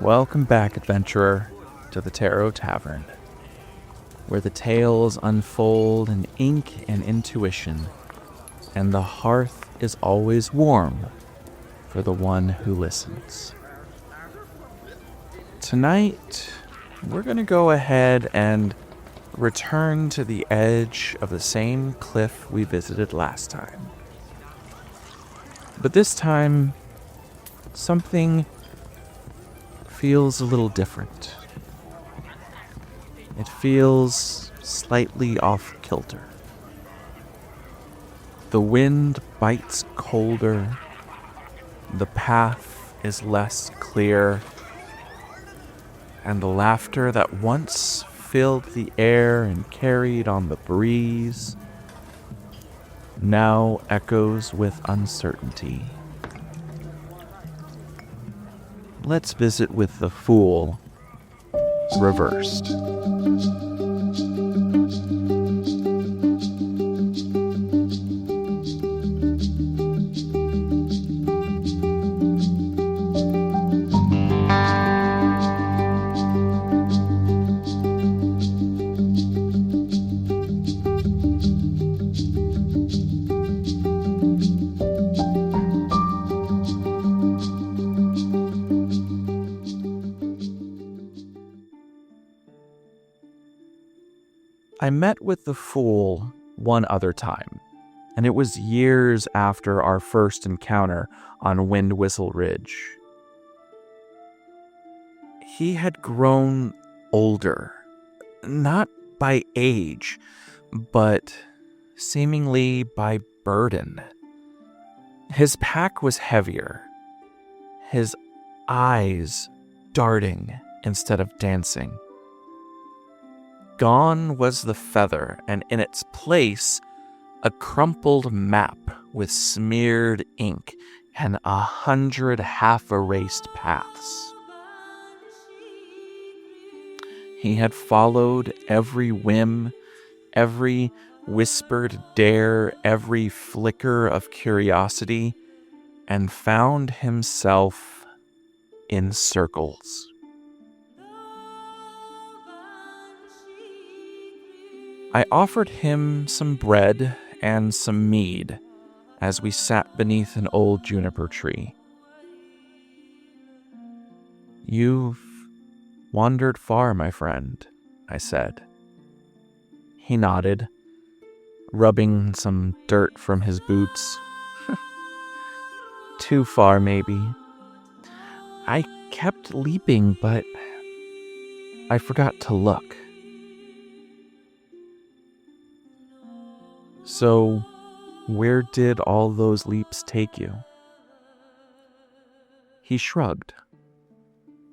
Welcome back, adventurer, to the Tarot Tavern, where the tales unfold in ink and intuition, and the hearth is always warm for the one who listens. Tonight, we're going to go ahead and return to the edge of the same cliff we visited last time. But this time, something feels a little different. It feels slightly off kilter. The wind bites colder. The path is less clear. And the laughter that once filled the air and carried on the breeze now echoes with uncertainty. Let's visit with the Fool reversed. I met with the Fool one other time, and it was years after our first encounter on Wind Whistle Ridge. He had grown older, not by age, but seemingly by burden. His pack was heavier, his eyes darting instead of dancing. Gone was the feather, and in its place, a crumpled map with smeared ink and 100 half-erased paths. He had followed every whim, every whispered dare, every flicker of curiosity, and found himself in circles. I offered him some bread and some mead as we sat beneath an old juniper tree. "You've wandered far, my friend," I said. He nodded, rubbing some dirt from his boots. "Too far, maybe. I kept leaping, but I forgot to look." "So, where did all those leaps take you?" He shrugged.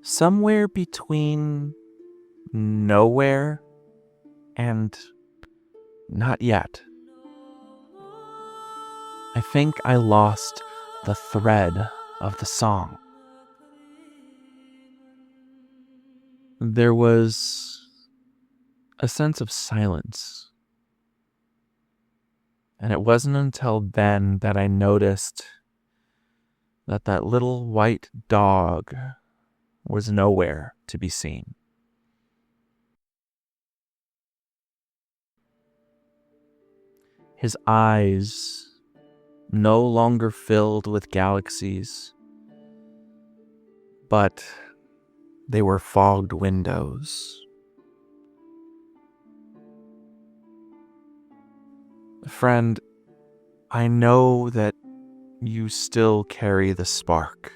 "Somewhere between nowhere and not yet. I think I lost the thread of the song." There was a sense of silence. And it wasn't until then that I noticed that that little white dog was nowhere to be seen. His eyes, no longer filled with galaxies, but they were fogged windows. "Friend, I know that you still carry the spark.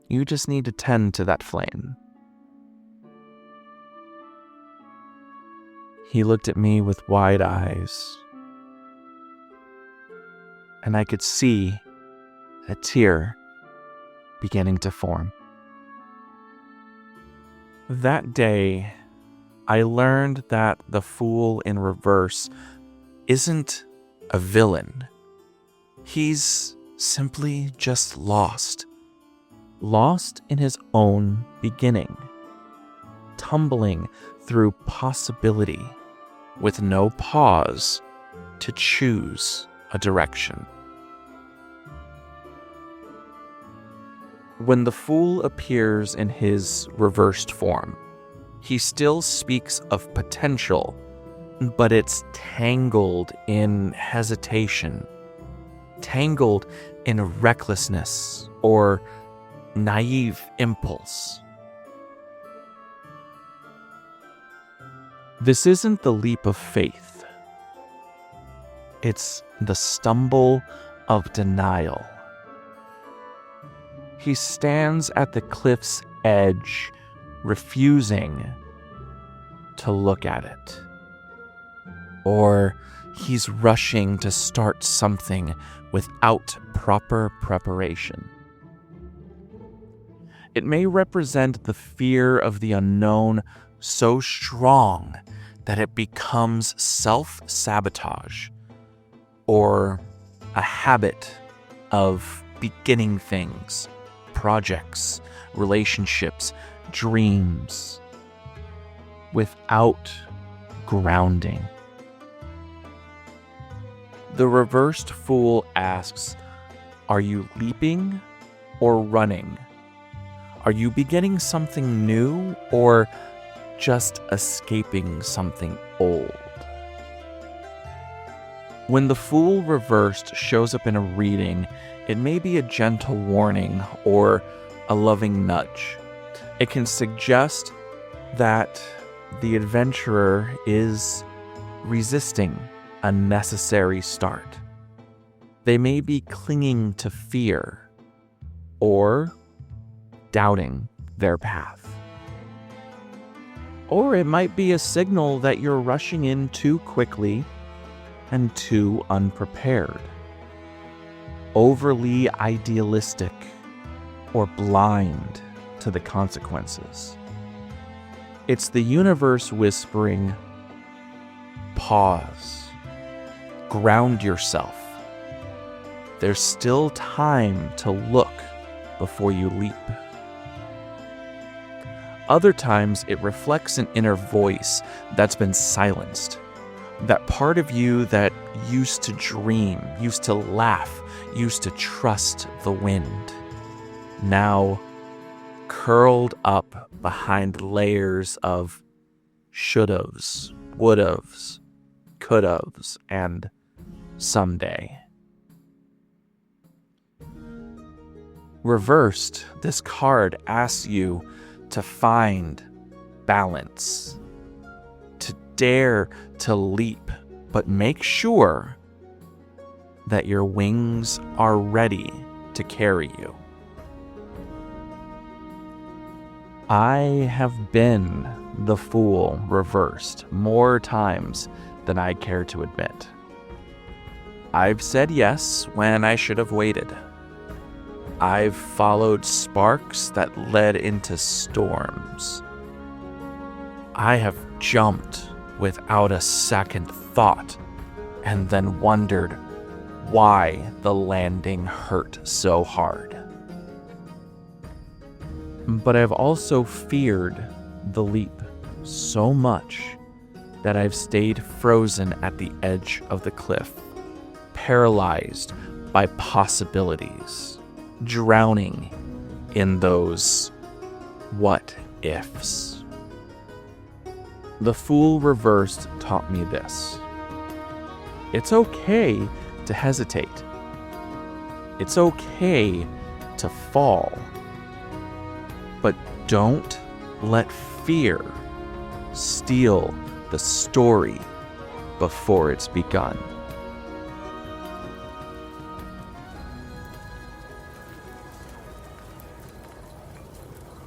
You just need to tend to that flame." He looked at me with wide eyes, and I could see a tear beginning to form. That day, I learned that the Fool in reverse isn't a villain. He's simply just lost. Lost in his own beginning. Tumbling through possibility with no pause to choose a direction. When the fool appears in his reversed form, he still speaks of potential, but it's tangled in hesitation, tangled in recklessness or naive impulse. This isn't the leap of faith. It's the stumble of denial. He stands at the cliff's edge, refusing to look at it. Or he's rushing to start something without proper preparation. It may represent the fear of the unknown so strong that it becomes self-sabotage, or a habit of beginning things, projects, relationships, dreams, without grounding. The reversed fool asks, are you leaping or running? Are you beginning something new or just escaping something old? When the fool reversed shows up in a reading, it may be a gentle warning or a loving nudge. It can suggest that the adventurer is resisting a necessary start. They may be clinging to fear or doubting their path. Or it might be a signal that you're rushing in too quickly and too unprepared, overly idealistic or blind to the consequences. It's the universe whispering, pause, ground yourself. There's still time to look before you leap. Other times, it reflects an inner voice that's been silenced. That part of you that used to dream, used to laugh, used to trust the wind. Now, curled up behind layers of should'ves, would'ves, could'ves, and someday. Reversed, this card asks you to find balance, to dare to leap, but make sure that your wings are ready to carry you. I have been the fool reversed more times than I care to admit. I've said yes when I should have waited. I've followed sparks that led into storms. I have jumped without a second thought and then wondered why the landing hurt so hard. But I've also feared the leap so much that I've stayed frozen at the edge of the cliff, paralyzed by possibilities, drowning in those what ifs. The fool reversed taught me this. It's okay to hesitate. It's okay to fall. But don't let fear steal the story before it's begun.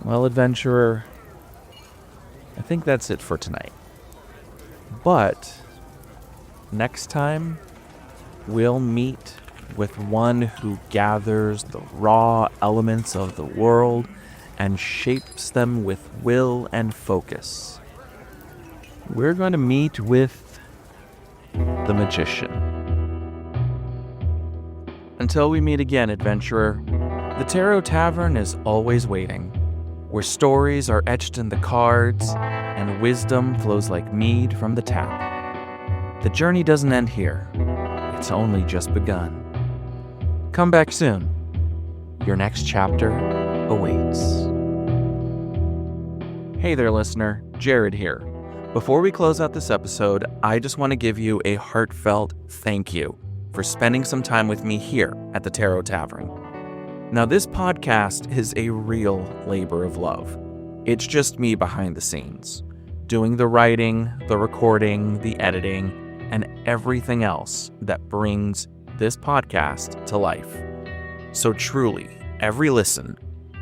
Well, adventurer, I think that's it for tonight. But next time, we'll meet with one who gathers the raw elements of the world and shapes them with will and focus. We're going to meet with the magician. Until we meet again, adventurer, the Tarot Tavern is always waiting, where stories are etched in the cards and wisdom flows like mead from the tap. The journey doesn't end here. It's only just begun. Come back soon. Your next chapter awaits. Hey there, listener. Jared here. Before we close out this episode, I just want to give you a heartfelt thank you for spending some time with me here at the Tarot Tavern. Now, this podcast is a real labor of love. It's just me behind the scenes, doing the writing, the recording, the editing, and everything else that brings this podcast to life. So truly, every listen,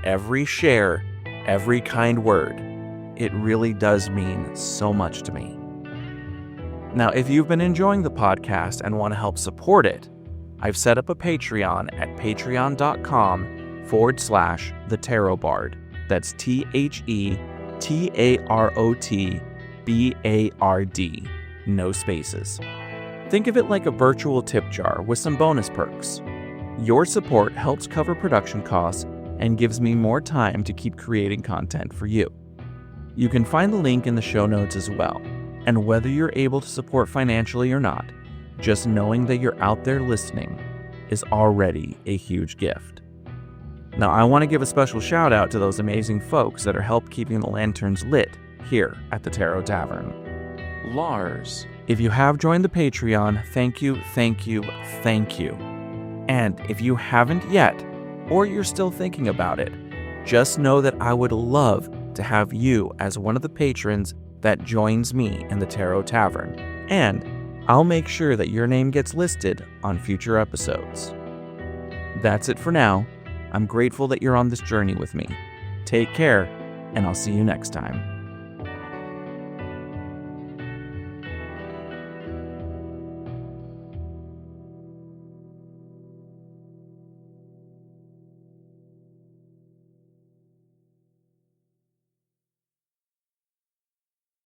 every share, every kind word, it really does mean so much to me. Now, if you've been enjoying the podcast and want to help support it, I've set up a Patreon at patreon.com/The Tarot Bard. That's TheTarotBard. No spaces. Think of it like a virtual tip jar with some bonus perks. Your support helps cover production costs and gives me more time to keep creating content for you. You can find the link in the show notes as well. And whether you're able to support financially or not, just knowing that you're out there listening is already a huge gift. Now, I want to give a special shout out to those amazing folks that are help keeping the lanterns lit here at the Tarot Tavern. Lars, if you have joined the Patreon, thank you. And if you haven't yet, or you're still thinking about it, just know that I would love to have you as one of the patrons that joins me in the Tarot Tavern, and I'll make sure that your name gets listed on future episodes. That's it for now. I'm grateful that you're on this journey with me. Take care, and I'll see you next time.